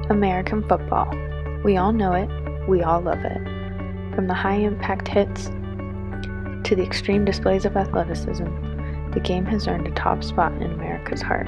American football. We all know it, we all love it. From the high-impact hits to the extreme displays of athleticism, the game has earned a top spot in America's heart.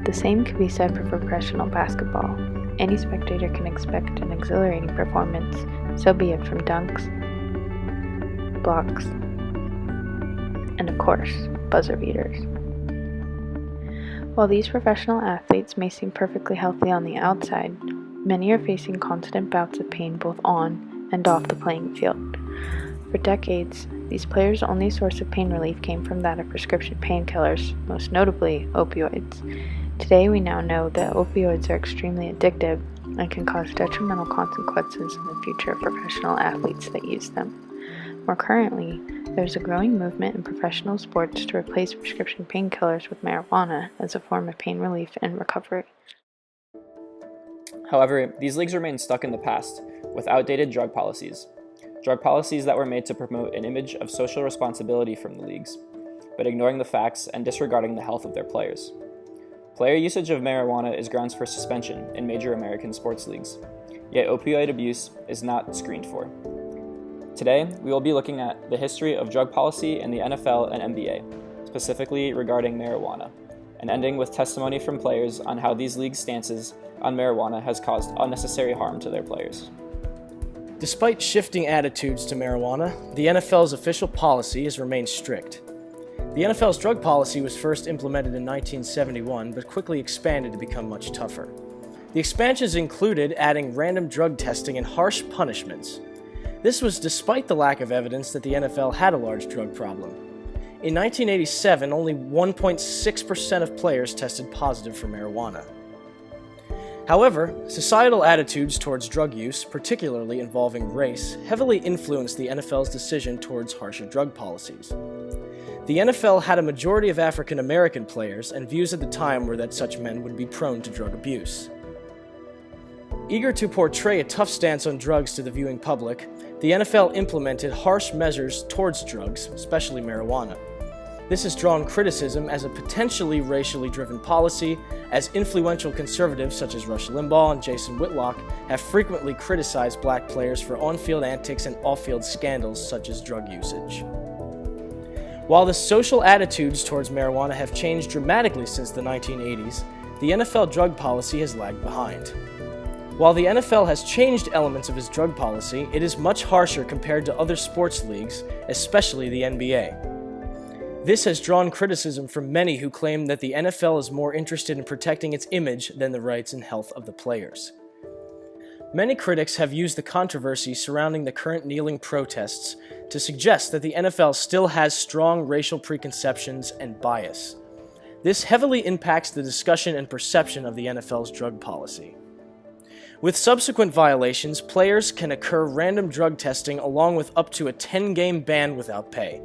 The same can be said for professional basketball. Any spectator can expect an exhilarating performance, so be it from dunks, blocks, and of course, buzzer beaters. While these professional athletes may seem perfectly healthy on the outside, many are facing constant bouts of pain both on and off the playing field. For decades, these players' only source of pain relief came from that of prescription painkillers, most notably opioids. Today, we now know that opioids are extremely addictive and can cause detrimental consequences in the future of professional athletes that use them. More currently, there's a growing movement in professional sports to replace prescription painkillers with marijuana as a form of pain relief and recovery. However, these leagues remain stuck in the past, with outdated drug policies that were made to promote an image of social responsibility from the leagues, but ignoring the facts and disregarding the health of their players. Player usage of marijuana is grounds for suspension in major American sports leagues, yet opioid abuse is not screened for. Today, we will be looking at the history of drug policy in the NFL and NBA, specifically regarding marijuana, and ending with testimony from players on how these leagues' stances on marijuana has caused unnecessary harm to their players. Despite shifting attitudes to marijuana, the NFL's official policy has remained strict. The NFL's drug policy was first implemented in 1971, but quickly expanded to become much tougher. The expansions included adding random drug testing and harsh punishments. This was despite the lack of evidence that the NFL had a large drug problem. In 1987, only 1.6% of players tested positive for marijuana. However, societal attitudes towards drug use, particularly involving race, heavily influenced the NFL's decision towards harsher drug policies. The NFL had a majority of African American players, and views at the time were that such men would be prone to drug abuse. Eager to portray a tough stance on drugs to the viewing public, the NFL implemented harsh measures towards drugs, especially marijuana. This has drawn criticism as a potentially racially driven policy, as influential conservatives such as Rush Limbaugh and Jason Whitlock have frequently criticized black players for on-field antics and off-field scandals such as drug usage. While the social attitudes towards marijuana have changed dramatically since the 1980s, the NFL drug policy has lagged behind. While the NFL has changed elements of its drug policy, it is much harsher compared to other sports leagues, especially the NBA. This has drawn criticism from many who claim that the NFL is more interested in protecting its image than the rights and health of the players. Many critics have used the controversy surrounding the current kneeling protests to suggest that the NFL still has strong racial preconceptions and bias. This heavily impacts the discussion and perception of the NFL's drug policy. With subsequent violations, players can incur random drug testing along with up to a 10-game ban without pay.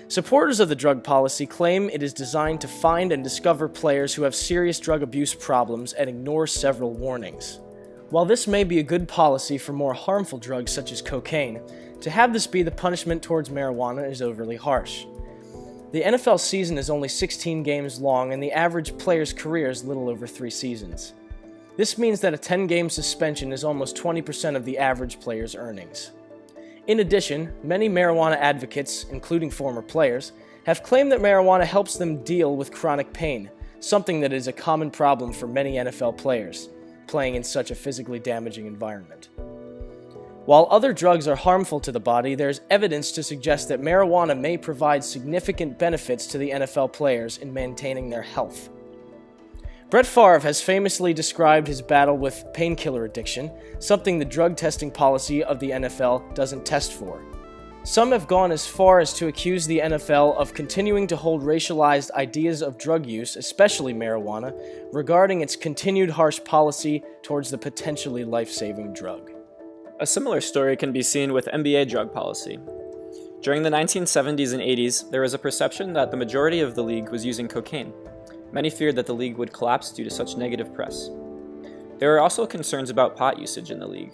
Supporters of the drug policy claim it is designed to find and discover players who have serious drug abuse problems and ignore several warnings. While this may be a good policy for more harmful drugs such as cocaine, to have this be the punishment towards marijuana is overly harsh. The NFL season is only 16 games long, and the average player's career is little over 3 seasons. This means that a 10-game suspension is almost 20% of the average player's earnings. In addition, many marijuana advocates, including former players, have claimed that marijuana helps them deal with chronic pain, something that is a common problem for many NFL players, playing in such a physically damaging environment. While other drugs are harmful to the body, there is evidence to suggest that marijuana may provide significant benefits to the NFL players in maintaining their health. Brett Favre has famously described his battle with painkiller addiction, something the drug testing policy of the NFL doesn't test for. Some have gone as far as to accuse the NFL of continuing to hold racialized ideas of drug use, especially marijuana, regarding its continued harsh policy towards the potentially life-saving drug. A similar story can be seen with NBA drug policy. During the 1970s and 80s, there was a perception that the majority of the league was using cocaine. Many feared that the league would collapse due to such negative press. There were also concerns about pot usage in the league.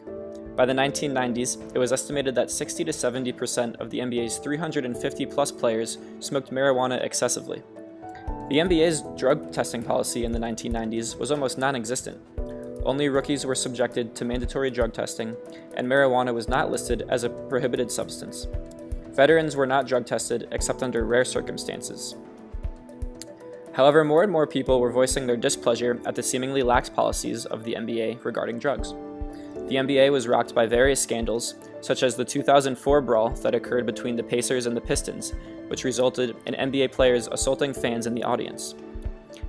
By the 1990s, it was estimated that 60 to 70% of the NBA's 350-plus players smoked marijuana excessively. The NBA's drug testing policy in the 1990s was almost non-existent. only rookies were subjected to mandatory drug testing, and marijuana was not listed as a prohibited substance. Veterans were not drug tested except under rare circumstances. However, more and more people were voicing their displeasure at the seemingly lax policies of the NBA regarding drugs. The NBA was rocked by various scandals, such as the 2004 brawl that occurred between the Pacers and the Pistons, which resulted in NBA players assaulting fans in the audience.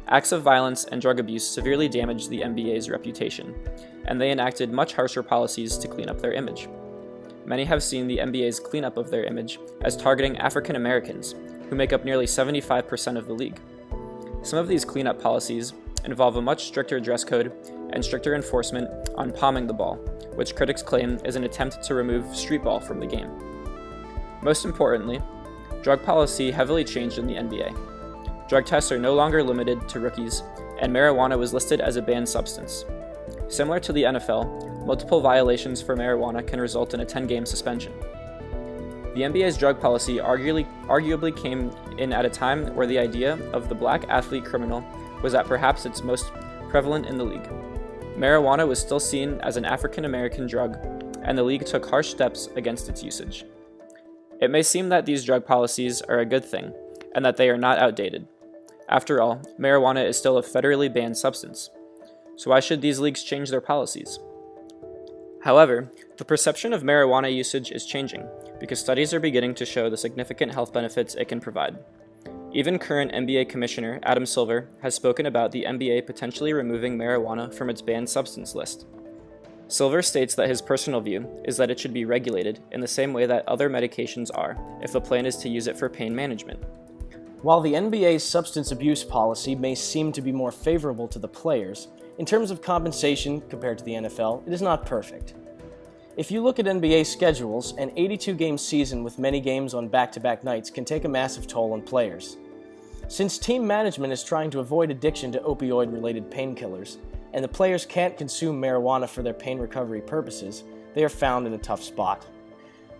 Acts of violence and drug abuse severely damaged the NBA's reputation, and they enacted much harsher policies to clean up their image. Many have seen the NBA's cleanup of their image as targeting African Americans, who make up nearly 75% of the league. Some of these cleanup policies involve a much stricter dress code and stricter enforcement on palming the ball, which critics claim is an attempt to remove street ball from the game. Most importantly, drug policy heavily changed in the NBA. Drug tests are no longer limited to rookies, and marijuana was listed as a banned substance. Similar to the NFL, multiple violations for marijuana can result in a 10-game suspension. The NBA's drug policy arguably came in at a time where the idea of the black athlete criminal was at perhaps its most prevalent in the league. Marijuana was still seen as an African American drug, and the league took harsh steps against its usage. It may seem that these drug policies are a good thing, and that they are not outdated. After all, marijuana is still a federally banned substance. So why should these leagues change their policies? However, the perception of marijuana usage is changing, because studies are beginning to show the significant health benefits it can provide. Even current NBA Commissioner Adam Silver has spoken about the NBA potentially removing marijuana from its banned substance list. Silver states that his personal view is that it should be regulated in the same way that other medications are, if the plan is to use it for pain management. While the NBA's substance abuse policy may seem to be more favorable to the players, in terms of compensation compared to the NFL, it is not perfect. If you look at NBA schedules, an 82-game season with many games on back-to-back nights can take a massive toll on players. Since team management is trying to avoid addiction to opioid-related painkillers, and the players can't consume marijuana for their pain recovery purposes, they are found in a tough spot.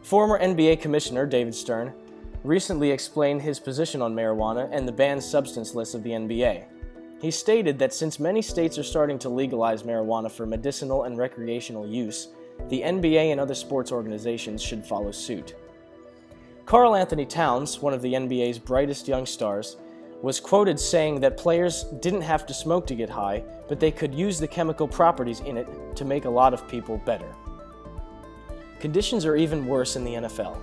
Former NBA Commissioner David Stern recently explained his position on marijuana and the banned substance list of the NBA. He stated that since many states are starting to legalize marijuana for medicinal and recreational use, the NBA and other sports organizations should follow suit. Karl Anthony Towns, one of the NBA's brightest young stars, was quoted saying that players didn't have to smoke to get high, but they could use the chemical properties in it to make a lot of people better. Conditions are even worse in the NFL.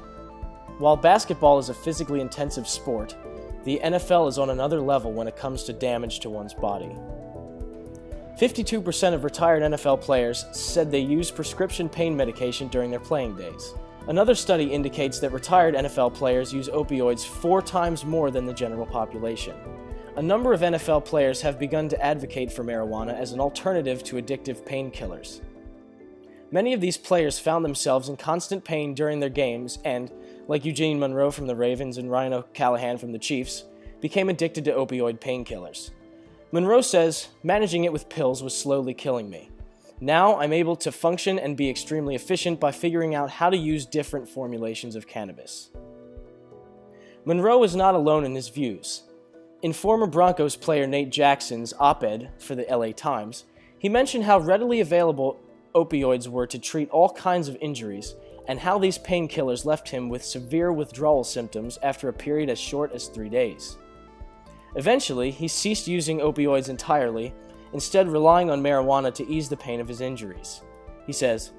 While basketball is a physically intensive sport, the NFL is on another level when it comes to damage to one's body. 52% of retired NFL players said they use prescription pain medication during their playing days. Another study indicates that retired NFL players use opioids 4 times more than the general population. A number of NFL players have begun to advocate for marijuana as an alternative to addictive painkillers. Many of these players found themselves in constant pain during their games and, like Eugene Monroe from the Ravens and Ryan O'Callahan from the Chiefs, became addicted to opioid painkillers. Monroe says, "Managing it with pills was slowly killing me. Now I'm able to function and be extremely efficient by figuring out how to use different formulations of cannabis." Monroe is not alone in his views. In former Broncos player Nate Jackson's op-ed for the LA Times, he mentioned how readily available opioids were to treat all kinds of injuries, and how these painkillers left him with severe withdrawal symptoms after a period as short as 3 days. Eventually, he ceased using opioids entirely, instead relying on marijuana to ease the pain of his injuries. He says,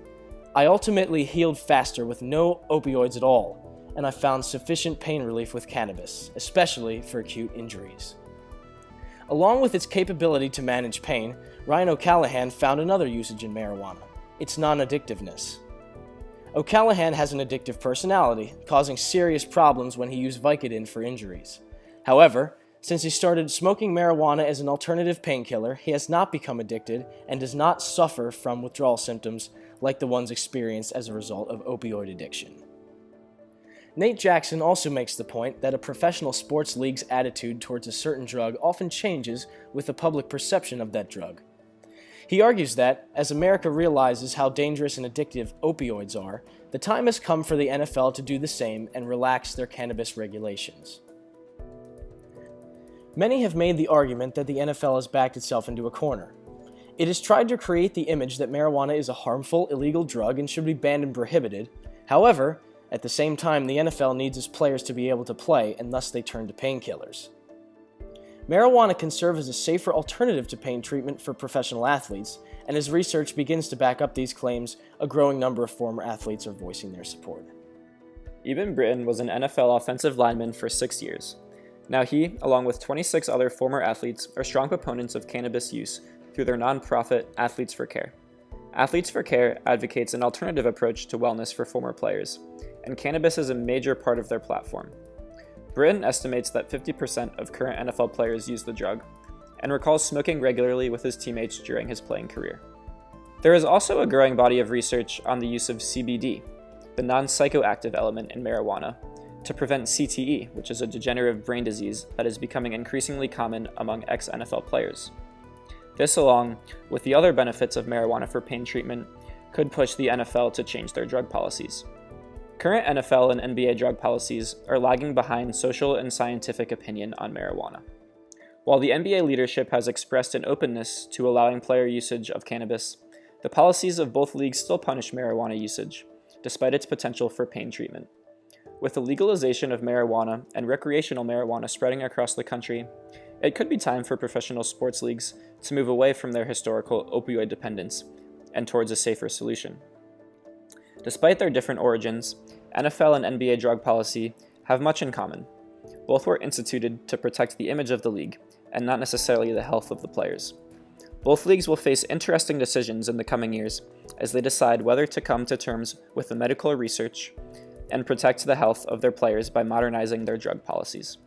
"I ultimately healed faster with no opioids at all, and I found sufficient pain relief with cannabis, especially for acute injuries." Along with its capability to manage pain, Ryan O'Callahan found another usage in marijuana: its non-addictiveness. O'Callahan has an addictive personality, causing serious problems when he used Vicodin for injuries. However, since he started smoking marijuana as an alternative painkiller, he has not become addicted and does not suffer from withdrawal symptoms like the ones experienced as a result of opioid addiction. Nate Jackson also makes the point that a professional sports league's attitude towards a certain drug often changes with the public perception of that drug. He argues that, as America realizes how dangerous and addictive opioids are, the time has come for the NFL to do the same and relax their cannabis regulations. Many have made the argument that the NFL has backed itself into a corner. It has tried to create the image that marijuana is a harmful, illegal drug and should be banned and prohibited. However, at the same time, the NFL needs its players to be able to play, and thus they turn to painkillers. Marijuana can serve as a safer alternative to pain treatment for professional athletes, and as research begins to back up these claims, a growing number of former athletes are voicing their support. Eben Britton was an NFL offensive lineman for 6 years. Now he, along with 26 other former athletes, are strong proponents of cannabis use through their nonprofit Athletes for Care. Athletes for Care advocates an alternative approach to wellness for former players, and cannabis is a major part of their platform. Britton estimates that 50% of current NFL players use the drug, and recalls smoking regularly with his teammates during his playing career. There is also a growing body of research on the use of CBD, the non-psychoactive element in marijuana, to prevent CTE, which is a degenerative brain disease that is becoming increasingly common among ex-NFL players. This, along with the other benefits of marijuana for pain treatment, could push the NFL to change their drug policies. Current NFL and NBA drug policies are lagging behind social and scientific opinion on marijuana. While the NBA leadership has expressed an openness to allowing player usage of cannabis, the policies of both leagues still punish marijuana usage, despite its potential for pain treatment. With the legalization of marijuana and recreational marijuana spreading across the country, it could be time for professional sports leagues to move away from their historical opioid dependence and towards a safer solution. Despite their different origins, NFL and NBA drug policy have much in common. Both were instituted to protect the image of the league, and not necessarily the health of the players. Both leagues will face interesting decisions in the coming years as they decide whether to come to terms with the medical research and protect the health of their players by modernizing their drug policies.